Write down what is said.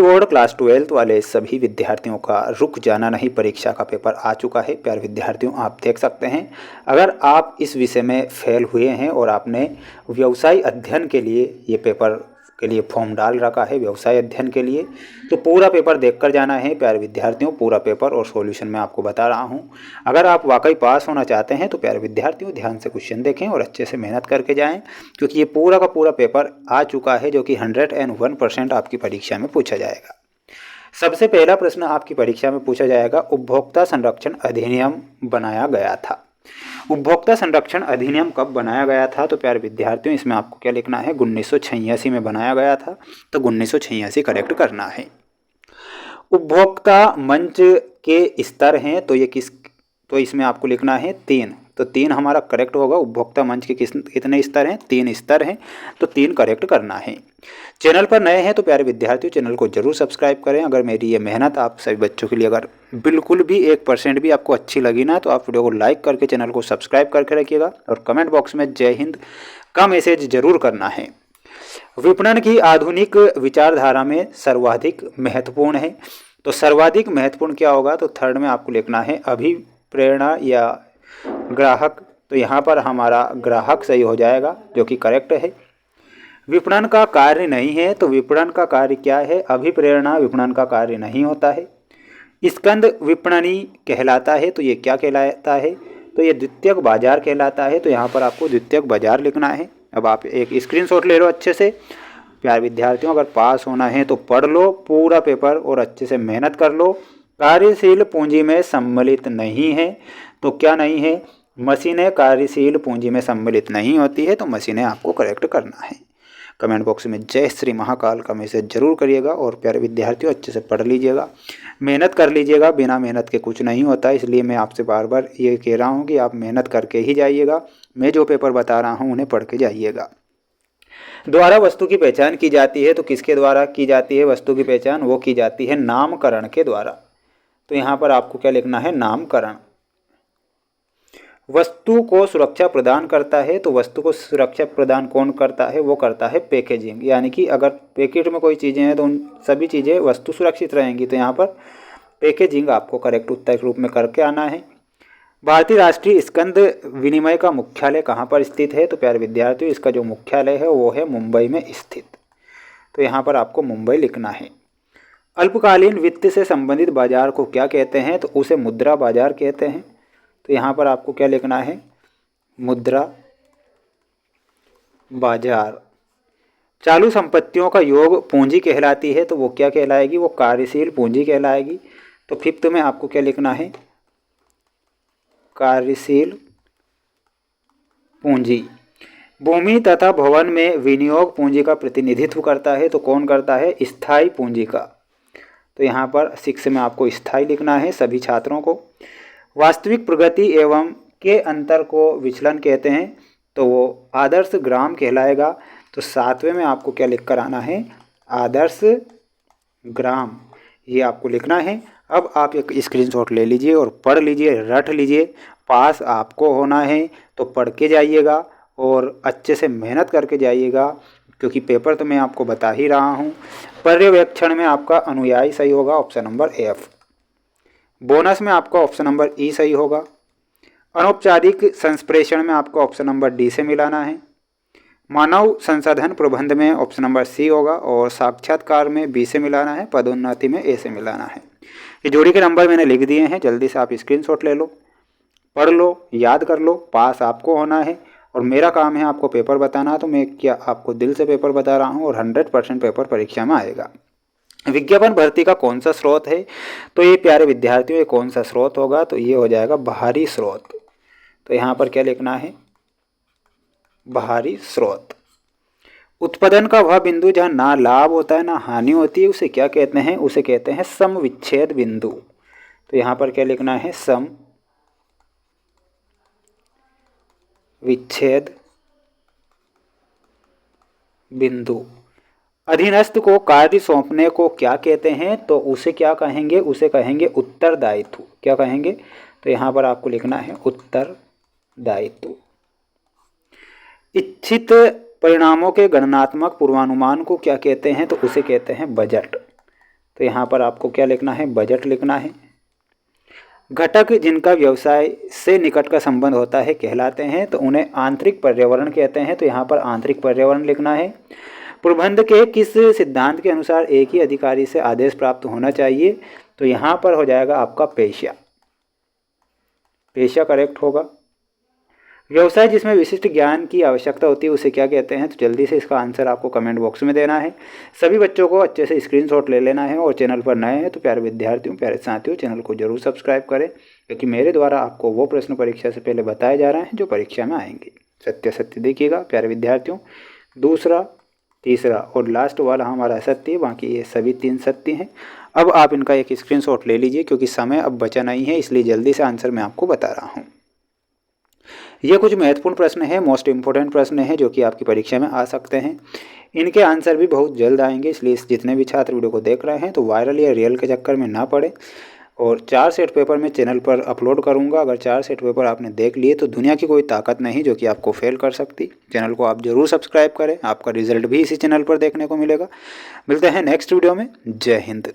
District board class 12 वाले सभी विद्यार्थियों का रुक जाना नहीं परीक्षा का पेपर आ चुका है। प्यारे विद्यार्थियों, आप देख सकते हैं, अगर आप इस विषय में फेल हुए हैं और आपने व्यवसाय अध्ययन के लिए ये पेपर के लिए फॉर्म डाल रखा है व्यवसाय अध्ययन के लिए, तो पूरा पेपर देखकर जाना है। प्यारे विद्यार्थियों, पूरा पेपर और सॉल्यूशन मैं आपको बता रहा हूँ। अगर आप वाकई पास होना चाहते हैं तो प्यारे विद्यार्थियों ध्यान से क्वेश्चन देखें और अच्छे से मेहनत करके जाएं, क्योंकि ये पूरा का पूरा पेपर आ चुका है जो कि 101% आपकी परीक्षा में पूछा जाएगा। सबसे पहला प्रश्न आपकी परीक्षा में पूछा जाएगा, उपभोक्ता संरक्षण अधिनियम बनाया गया था। उपभोक्ता संरक्षण अधिनियम कब बनाया गया था? तो प्यारे विद्यार्थियों, इसमें आपको क्या लिखना है, 1986 में बनाया गया था, तो 1986 करेक्ट करना है। उपभोक्ता मंच के स्तर हैं तो ये तो इसमें आपको लिखना है 3, तो 3 हमारा करेक्ट होगा। उपभोक्ता मंच के कितने स्तर हैं? 3 स्तर हैं, तो 3 करेक्ट करना है। चैनल पर नए हैं तो प्यारे विद्यार्थियों चैनल को जरूर सब्सक्राइब करें। अगर मेरी ये मेहनत आप सभी बच्चों के लिए अगर बिल्कुल भी 1% भी आपको अच्छी लगी ना, तो आप वीडियो को लाइक करके चैनल को सब्सक्राइब करके रखिएगा और कमेंट बॉक्स में जय हिंद का मैसेज जरूर करना है। विपणन की आधुनिक विचारधारा में सर्वाधिक महत्वपूर्ण है, तो सर्वाधिक महत्वपूर्ण क्या होगा? तो थर्ड में आपको लिखना है अभिप्रेरणा या ग्राहक, तो यहाँ पर हमारा ग्राहक सही हो जाएगा जो कि करेक्ट है। विपणन का कार्य नहीं है, तो विपणन का कार्य क्या है? अभिप्रेरणा विपणन का कार्य नहीं होता है। स्कंद विपणनी कहलाता है, तो ये क्या कहलाता है? तो ये द्वितीयक बाजार कहलाता है, तो यहाँ पर आपको द्वितीयक बाजार लिखना है। अब आप एक स्क्रीनशॉट ले लो अच्छे से। प्यारे विद्यार्थियों, अगर पास होना है तो पढ़ लो पूरा पेपर और अच्छे से मेहनत कर लो। कार्यशील पूंजी में सम्मिलित नहीं है, तो क्या नहीं है? मशीनें कार्यशील पूंजी में सम्मिलित नहीं होती है, तो मशीनें आपको करेक्ट करना है। कमेंट बॉक्स में जय श्री महाकाल का मैसेज जरूर करिएगा और प्यारे विद्यार्थियों अच्छे से पढ़ लीजिएगा, मेहनत कर लीजिएगा। बिना मेहनत के कुछ नहीं होता, इसलिए मैं आपसे बार बार ये कह रहा हूँ कि आप मेहनत करके ही जाइएगा। मैं जो पेपर बता रहा हूँ उन्हें पढ़ के जाइएगा। द्वारा वस्तु की पहचान की जाती है, तो किसके द्वारा की जाती है वस्तु की पहचान? वो की जाती है नामकरण के द्वारा, तो यहाँ पर आपको क्या लिखना है? नामकरण। वस्तु को सुरक्षा प्रदान करता है, तो वस्तु को सुरक्षा प्रदान कौन करता है? वो करता है पैकेजिंग, यानी कि अगर पैकेट में कोई चीज़ें हैं तो उन सभी चीज़ें वस्तु सुरक्षित रहेंगी, तो यहाँ पर पैकेजिंग आपको करेक्ट उत्तर के रूप में करके आना है। भारतीय राष्ट्रीय स्कंद विनिमय का मुख्यालय कहाँ पर स्थित है? तो प्यारे विद्यार्थियों, इसका जो मुख्यालय है वो है मुंबई में स्थित, तो यहाँ पर आपको मुंबई लिखना है। अल्पकालीन वित्त से संबंधित बाजार को क्या कहते हैं? तो उसे मुद्रा बाजार कहते हैं, तो यहाँ पर आपको क्या लिखना है? मुद्रा बाजार। चालू संपत्तियों का योग पूंजी कहलाती है, तो वो क्या कहलाएगी? वो कार्यशील पूंजी कहलाएगी, तो फिफ्थ में आपको क्या लिखना है? कार्यशील पूंजी। भूमि तथा भवन में विनियोग पूंजी का प्रतिनिधित्व करता है, तो कौन करता है? स्थायी पूंजी का, तो यहाँ पर 6 में आपको स्थायी लिखना है सभी छात्रों को। वास्तविक प्रगति एवं के अंतर को विचलन कहते हैं, तो वो आदर्श ग्राम कहलाएगा, तो 7वें में आपको क्या लिख कर आना है? आदर्श ग्राम, ये आपको लिखना है। अब आप एक स्क्रीनशॉट ले लीजिए और पढ़ लीजिए, रट लीजिए। पास आपको होना है तो पढ़ के जाइएगा और अच्छे से मेहनत करके जाइएगा, क्योंकि पेपर तो मैं आपको बता ही रहा हूँ। पर्यवेक्षण में आपका अनुयायी सही होगा, ऑप्शन नंबर F। बोनस में आपका ऑप्शन नंबर E सही होगा। अनौपचारिक संप्रेषण में आपको ऑप्शन नंबर D से मिलाना है। मानव संसाधन प्रबंध में ऑप्शन नंबर C होगा और साक्षात्कार में B से मिलाना है, पदोन्नति में A से मिलाना है। ये जोड़ी के नंबर मैंने लिख दिए हैं, जल्दी से आप स्क्रीनशॉट ले लो, पढ़ लो, याद कर लो। पास आपको होना है और मेरा काम है आपको पेपर बताना, तो मैं क्या आपको दिल से पेपर बता रहा हूँ और 100% पेपर परीक्षा में आएगा। विज्ञापन भर्ती का कौन सा स्रोत है? तो ये प्यारे विद्यार्थियों ये कौन सा स्रोत होगा? तो ये हो जाएगा बाहरी स्रोत, तो यहाँ पर क्या लिखना है? बाहरी स्रोत। उत्पादन का वह बिंदु जहाँ ना लाभ होता है ना हानि होती है, उसे क्या कहते हैं? उसे कहते हैं सम विच्छेद बिंदु, तो यहाँ पर क्या लिखना है? सम विच्छेद बिंदु। अधीनस्थ को कार्य सौंपने को क्या कहते हैं? तो उसे क्या कहेंगे? उसे कहेंगे उत्तरदायित्व। क्या कहेंगे? तो यहाँ पर आपको लिखना है उत्तरदायित्व। इच्छित परिणामों के गणनात्मक पूर्वानुमान को क्या कहते हैं? तो उसे कहते हैं बजट। तो यहाँ पर आपको क्या लिखना है, बजट लिखना है। घटक जिनका व्यवसाय से निकट का संबंध होता है कहलाते हैं, तो उन्हें आंतरिक पर्यावरण कहते हैं, तो यहाँ पर आंतरिक पर्यावरण लिखना है। प्रबंध के किस सिद्धांत के अनुसार एक ही अधिकारी से आदेश प्राप्त होना चाहिए, तो यहाँ पर हो जाएगा आपका पेशा, पेशा करेक्ट होगा। व्यवसाय जिसमें विशिष्ट ज्ञान की आवश्यकता होती है उसे क्या कहते हैं, तो जल्दी से इसका आंसर आपको कमेंट बॉक्स में देना है। सभी बच्चों को अच्छे से स्क्रीनशॉट ले लेना है, और चैनल पर नए हैं तो प्यारे विद्यार्थियों, प्यारे साथियों, चैनल को जरूर सब्सक्राइब करें, क्योंकि मेरे द्वारा आपको वो प्रश्न परीक्षा से पहले बताए जा रहे हैं जो परीक्षा में आएंगे। सत्य सत्य देखिएगा प्यारे विद्यार्थियों। दूसरा, तीसरा और लास्ट वाला हमारा सत्य, बाकी ये सभी 3 सत्य हैं। अब आप इनका एक स्क्रीनशॉट ले लीजिए, क्योंकि समय अब बचा नहीं है, इसलिए जल्दी से आंसर मैं आपको बता रहा हूँ। ये कुछ महत्वपूर्ण प्रश्न हैं, मोस्ट इम्पोर्टेंट प्रश्न हैं, जो कि आपकी परीक्षा में आ सकते हैं। इनके आंसर भी बहुत जल्द आएंगे, इसलिए जितने भी छात्र वीडियो को देख रहे हैं तो वायरल या रियल के चक्कर में ना पड़े। और 4 सेट पेपर मैं चैनल पर अपलोड करूंगा। अगर 4 सेट पेपर आपने देख लिए तो दुनिया की कोई ताकत नहीं जो कि आपको फेल कर सकती। चैनल को आप जरूर सब्सक्राइब करें, आपका रिजल्ट भी इसी चैनल पर देखने को मिलेगा। मिलते हैं नेक्स्ट वीडियो में। जय हिंद।